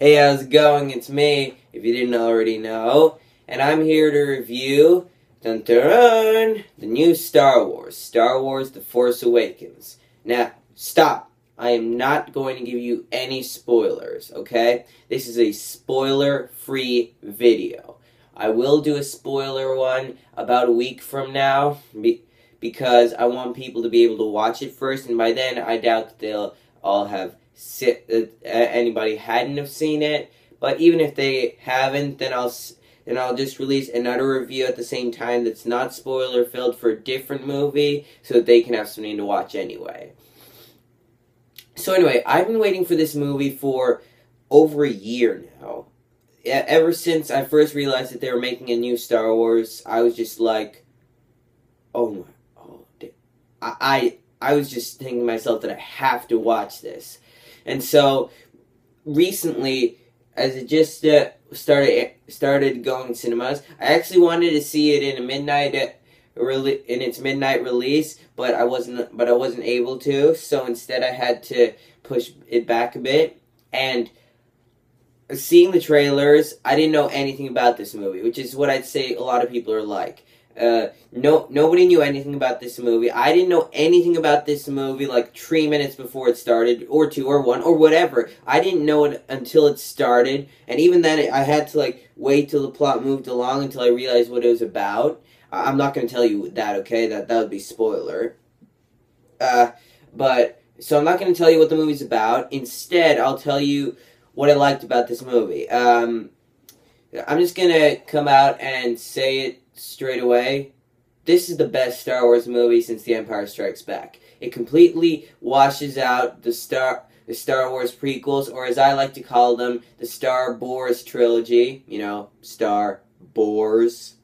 Hey, how's it going? It's me, if you didn't already know, and I'm here to review, dun dun dun, the new Star Wars, The Force Awakens. Now, stop. I am not going to give you any spoilers, okay? This is a spoiler-free video. I will do a spoiler one about a week from now, because I want people to be able to watch it first, and by then I doubt that they'll all have anybody hadn't have seen it. But even if they haven't, then I'll just release another review at the same time that's not spoiler filled for a different movie, so that they can have something to watch anyway. So anyway, I've been waiting for this movie for over a year now. Ever since I first realized that they were making a new Star Wars, I was just like, I was just thinking to myself that I have to watch this. And so, recently, as it just started going to cinemas, I actually wanted to see it in its midnight release, but I wasn't able to. So instead, I had to push it back a bit. And seeing the trailers, I didn't know anything about this movie, which is what I'd say a lot of people are like. Nobody knew anything about this movie. I didn't know anything about this movie like 3 minutes before it started, or 2, or 1, or whatever. I didn't know it until it started, and even then I had to wait till the plot moved along until I realized what it was about. I'm not going to tell you that, okay? That would be spoiler. So I'm not going to tell you what the movie's about. Instead, I'll tell you what I liked about this movie. I'm just going to come out and say it straight away. This is the best Star Wars movie since The Empire Strikes Back. It completely washes out the Star Wars prequels, or as I like to call them, the Star Wars trilogy. You know, Star Wars.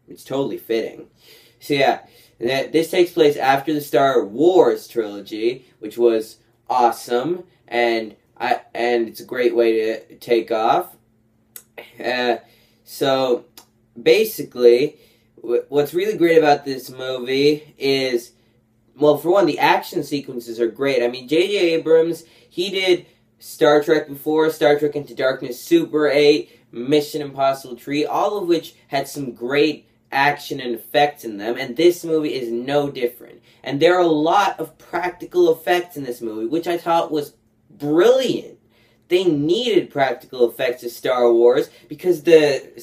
It's totally fitting. So yeah, this takes place after the Star Wars trilogy, which was awesome, and it's a great way to take off. So basically, what's really great about this movie is, well, for one, the action sequences are great. I mean, J.J. Abrams, he did Star Trek before, Star Trek Into Darkness, Super 8, Mission Impossible 3, all of which had some great action and effects in them, and this movie is no different. And there are a lot of practical effects in this movie, which I thought was brilliant. They needed practical effects of Star Wars because the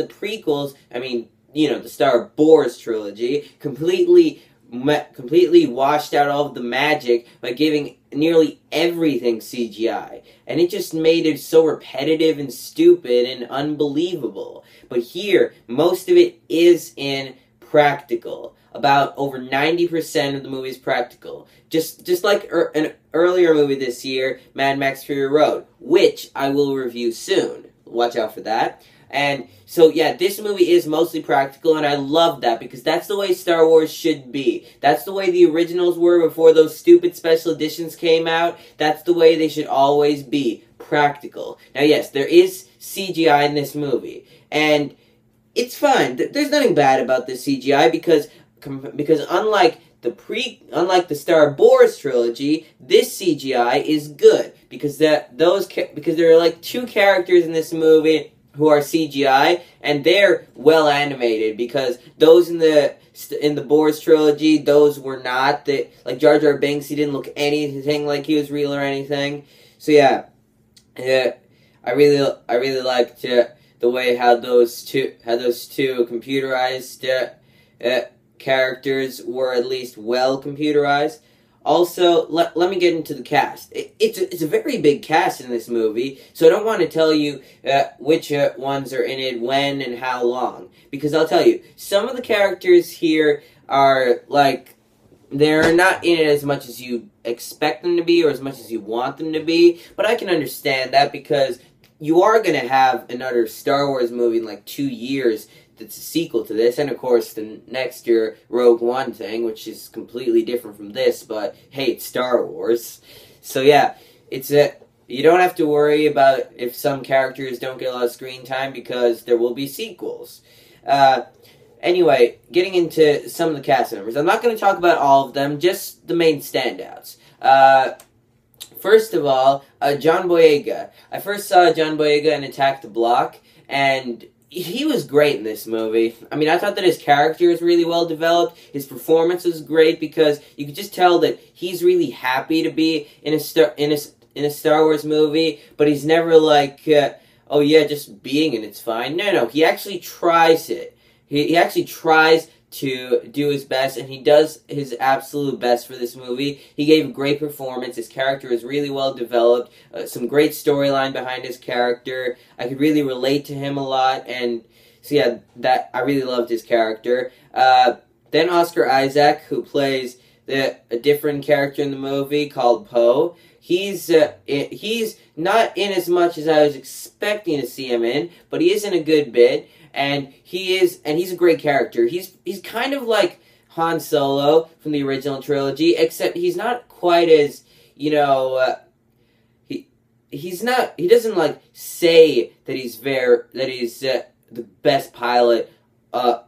prequels, I mean, you know, the Star Wars trilogy, completely washed out all of the magic by giving nearly everything CGI. And it just made it so repetitive and stupid and unbelievable. But here, most of it is in practical. About over 90% of the movie is practical. Just like an earlier movie this year, Mad Max Fury Road, which I will review soon. Watch out for that. And so, yeah, this movie is mostly practical, and I love that, because that's the way Star Wars should be. That's the way the originals were before those stupid special editions came out. That's the way they should always be, practical. Now, yes, there is CGI in this movie, and it's fine. There's nothing bad about this CGI, because unlike the Star Wars trilogy, this CGI is good, because there are like 2 characters in this movie who are CGI, and they're well animated, because those in the Boars trilogy, those were not. Like Jar Jar Binks, he didn't look anything like he was real or anything. So yeah, I really liked the way how those two computerized characters were at least well computerized. Also, let me get into the cast. It's a very big cast in this movie, so I don't want to tell you which ones are in it, when, and how long. Because I'll tell you, some of the characters here are, they're not in it as much as you expect them to be, or as much as you want them to be. But I can understand that, because you are going to have another Star Wars movie in 2 years that's a sequel to this, and of course the next year Rogue One thing, which is completely different from this, but hey, it's Star Wars. So yeah, you don't have to worry about if some characters don't get a lot of screen time, because there will be sequels. Anyway, getting into some of the cast members. I'm not going to talk about all of them, just the main standouts. First of all, John Boyega. I first saw John Boyega in Attack the Block, and he was great in this movie. I mean, I thought that his character was really well developed. His performance was great because you could just tell that he's really happy to be in a Star Wars movie, but he's never like, oh yeah, just being in it's fine. No, he actually tries it. He actually tries to do his best, and he does his absolute best for this movie. He gave a great performance. His character is really well developed. Some great storyline behind his character. I could really relate to him a lot, and so yeah, that I really loved his character. Then Oscar Isaac, who plays a different character in the movie called Poe. He's not in as much as I was expecting to see him in, but he is in a good bit. And he's a great character. He's kind of like Han Solo from the original trilogy, except he's not quite as, he doesn't like say that he's the best pilot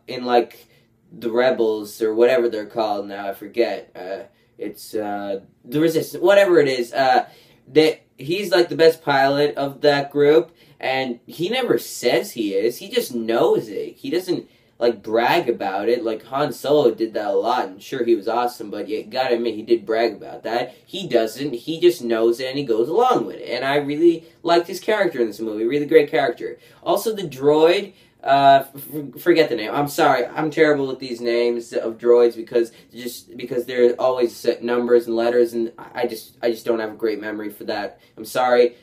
in like the Rebels or whatever they're called now. I forget. It's the Resistance, whatever it is. That he's like the best pilot of that group. And he never says he is. He just knows it. He doesn't, like, brag about it. Like, Han Solo did that a lot, and sure, he was awesome, but you gotta admit, he did brag about that. He doesn't. He just knows it, and he goes along with it. And I really liked his character in this movie. Really great character. Also, the droid, forget the name. I'm sorry. I'm terrible with these names of droids because they're always numbers and letters, and I just don't have a great memory for that. I'm sorry.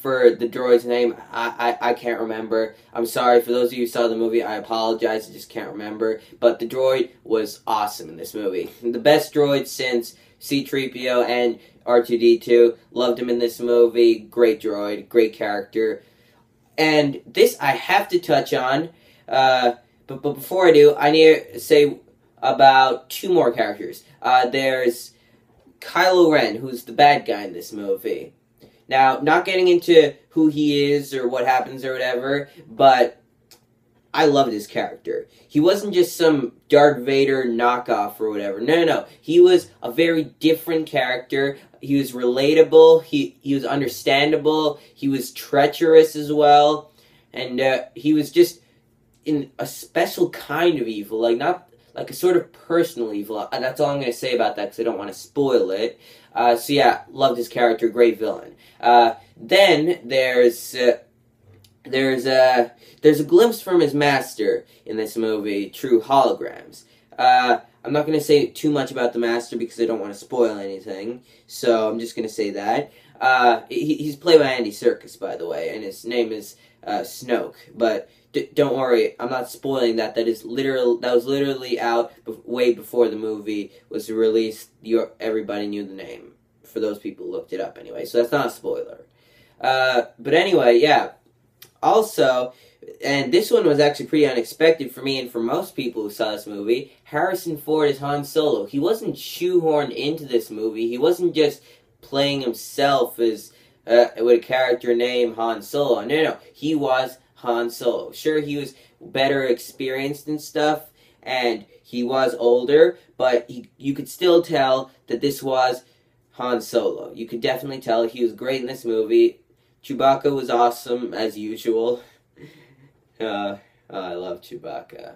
For the droid's name, I can't remember. I'm sorry, for those of you who saw the movie, I apologize, I just can't remember. But the droid was awesome in this movie. The best droid since C-3PO and R2-D2. Loved him in this movie. Great droid, great character. And this I have to touch on, but before I do, I need to say about two more characters. There's Kylo Ren, who's the bad guy in this movie. Now, not getting into who he is or what happens or whatever, but I loved his character. He wasn't just some Darth Vader knockoff or whatever. No. He was a very different character. He was relatable. He was understandable. He was treacherous as well. And he was just in a special kind of evil. Like, not like a sort of personal evil. That's all I'm going to say about that because I don't want to spoil it. So yeah, loved his character, great villain. Then there's a glimpse from his master in this movie, True Holograms. I'm not going to say too much about the master because I don't want to spoil anything, so I'm just going to say that. He's played by Andy Serkis, by the way, and his name is Snoke, but don't worry, I'm not spoiling that. That was literally out way before the movie was released. Everybody knew the name. For those people who looked it up anyway, so that's not a spoiler. But anyway, yeah. Also, and this one was actually pretty unexpected for me and for most people who saw this movie, Harrison Ford as Han Solo. He wasn't shoehorned into this movie. He wasn't just playing himself as with a character named Han Solo. No. He was Han Solo. Sure, he was better experienced and stuff, and he was older, but you could still tell that this was Han Solo. You could definitely tell he was great in this movie. Chewbacca was awesome, as usual. I love Chewbacca.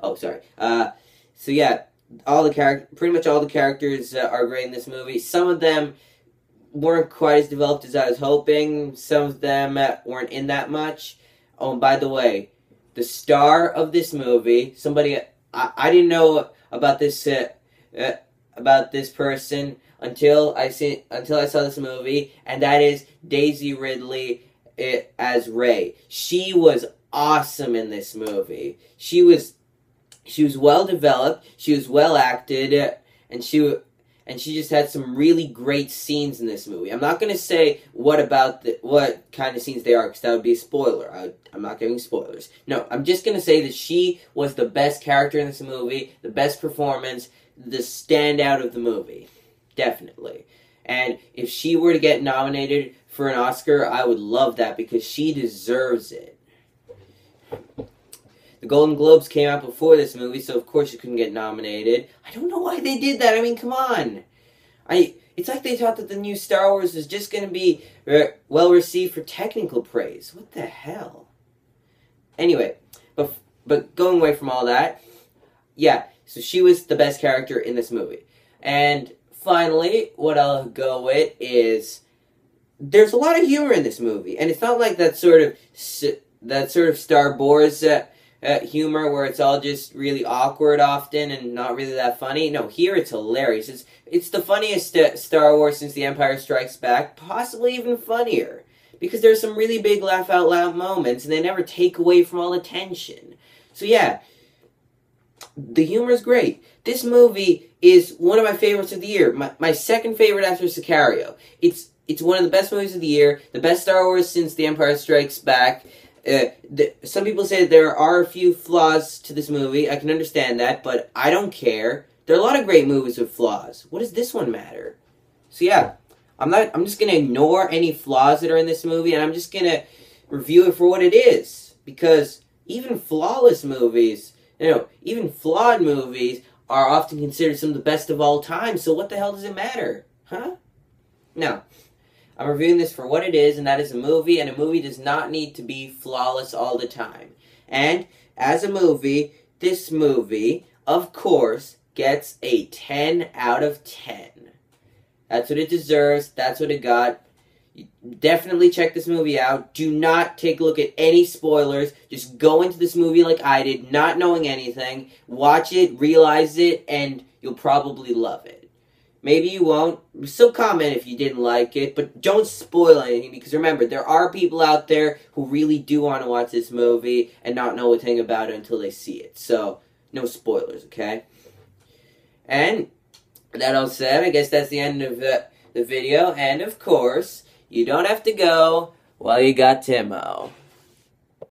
Oh, sorry. So yeah, pretty much all the characters are great in this movie. Some of them weren't quite as developed as I was hoping. Some of them weren't in that much. Oh, and by the way, the star of this movie, somebody I didn't know about this person until I saw this movie, and that is Daisy Ridley as Rey. She was awesome in this movie. She was well developed. She was well acted, and she just had some really great scenes in this movie. I'm not going to say what kind of scenes they are, because that would be a spoiler. I'm not giving spoilers. No, I'm just going to say that she was the best character in this movie, the best performance, the standout of the movie. Definitely. And if she were to get nominated for an Oscar, I would love that, because she deserves it. The Golden Globes came out before this movie, so of course she couldn't get nominated. I don't know why they did that. I mean, come on. It's like they thought that the new Star Wars was just going to be well received for technical praise. What the hell? Anyway, but going away from all that, yeah, so she was the best character in this movie. And finally, what I'll go with is there's a lot of humor in this movie, and it's not like that sort of Star Wars humor where it's all just really awkward often and not really that funny. No, here it's hilarious. It's the funniest Star Wars since The Empire Strikes Back, possibly even funnier, because there's some really big laugh out loud moments and they never take away from all the tension. So yeah, the humor is great. This movie is one of my favorites of the year. My second favorite after Sicario. It's one of the best movies of the year, the best Star Wars since The Empire Strikes Back. Some people say there are a few flaws to this movie. I can understand that, but I don't care. There are a lot of great movies with flaws. What does this one matter? So yeah, I'm just gonna ignore any flaws that are in this movie, and I'm just gonna review it for what it is. Because even flawless movies, even flawed movies are often considered some of the best of all time. So what the hell does it matter? Huh? No. I'm reviewing this for what it is, and that is a movie, and a movie does not need to be flawless all the time. And, as a movie, this movie, of course, gets a 10 out of 10. That's what it deserves, that's what it got. Definitely check this movie out. Do not take a look at any spoilers. Just go into this movie like I did, not knowing anything. Watch it, realize it, and you'll probably love it. Maybe you won't. Still comment if you didn't like it, but don't spoil anything, because remember, there are people out there who really do want to watch this movie and not know a thing about it until they see it. So, no spoilers, okay? And, that all said, I guess that's the end of the video, and of course, you don't have to go while you got Timo.